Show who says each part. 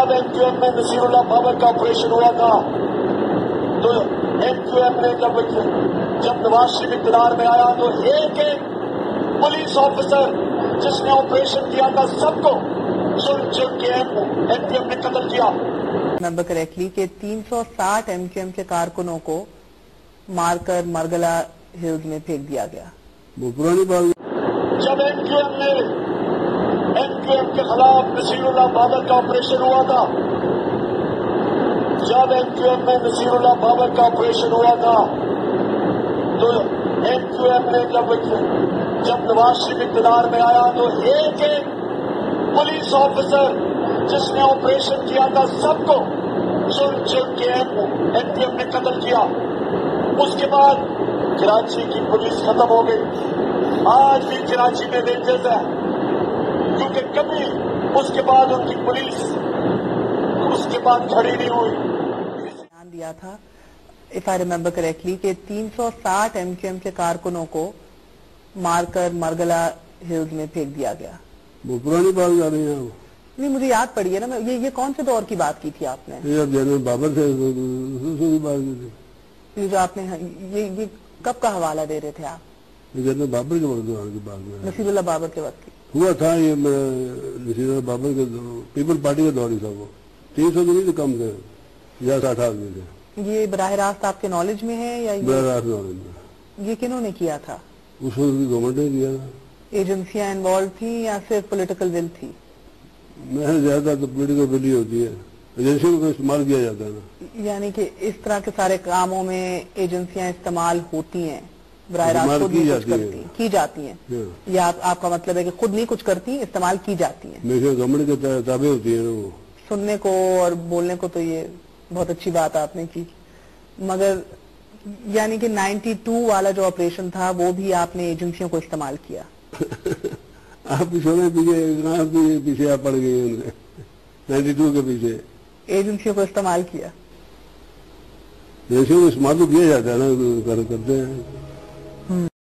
Speaker 1: MQM में नसीरुल्लाह बाबर का operation हुआ था तो MQM ने जब नवाज शरीफ इक़्तिदार में आया तो एक पुलिस ऑफिसर जिसने ऑपरेशन किया था सबको चुन चुन के MQM ने कत्ल किया।
Speaker 2: नंबर करेक्टली के 360 MQM के कारकुनों को मारकर मरगला हिल्स में फेंक दिया गया।
Speaker 3: वो पुरानी बात।
Speaker 1: जब MQM के खिलाफ नसीरुल्लाह बाबर का ऑपरेशन हुआ था जब MQM में नसीरुल्लाह बाबर का ऑपरेशन हुआ था तो MQM ने जब नवाज शरीफ इक़्तिदार में आया तो एक पुलिस ऑफिसर जिसने ऑपरेशन किया था सबको चुन चुन के MQM ने कत्ल किया। उसके बाद कराची की पुलिस खत्म हो गई। आज भी कराची में डेंजर्स है क्योंकि कभी उसके बाद उनकी पुलिस उसके बाद खड़ी नहीं हुई।
Speaker 2: ध्यान दिया था इफ आई रिमेम्बर करेक्टली के 360 MQM के कारकुनों को मारकर मरगला हिल्स में फेंक दिया गया।
Speaker 3: वो पुरानी बात कर रही हैं।
Speaker 2: नहीं मुझे याद पड़ी है ना। ये कौन से दौर की बात की थी आपने?
Speaker 3: ये अब जनरल बाबर से बात की थी।
Speaker 2: ये जो आपने ये कब का हवाला दे रहे थे आप?
Speaker 3: जनरल बाबर के वक्त की बात में
Speaker 2: नसीरुल्लाह बाबर के वक्त की
Speaker 3: हुआ था। ये नसीरुल्लाह बाबर के पीपल पार्टी का दौर ही था। वो 300 नहीं तो कम थे या 60 आदमी थे।
Speaker 2: ये बराह रास्त आपके नॉलेज में है या
Speaker 3: बराह रास्त नॉलेज में?
Speaker 2: ये किन्होंने किया था?
Speaker 3: उस वक्त की गवर्नमेंट ने किया था।
Speaker 2: एजेंसियां इन्वॉल्व थी या सिर्फ पॉलिटिकल विल थी?
Speaker 3: मैं ज्यादा तो पॉलिटिकल विल ही होती है। एजेंसियों को इस्तेमाल किया जाता है ना।
Speaker 2: यानी कि इस तरह के सारे कामों में एजेंसियां इस्तेमाल होती हैं, बराह रास्त खुद नहीं कुछ करती, की जाती हैं। या आपका मतलब है कि खुद नहीं कुछ करती, इस्तेमाल की जाती हैं?
Speaker 3: गवर्नमेंट के ताबे होती है वो।
Speaker 2: सुनने को और बोलने को तो ये बहुत अच्छी बात आपने की, मगर यानी कि 92 वाला जो ऑपरेशन था वो भी आपने एजेंसियों को इस्तेमाल किया।
Speaker 3: आप पीछे आप पड़ गई उनके 92 के पीछे
Speaker 2: एजेंसियों को इस्तेमाल किया।
Speaker 3: एजेंसियों को इस्तेमाल तो किया जाता है ना, करते हैं।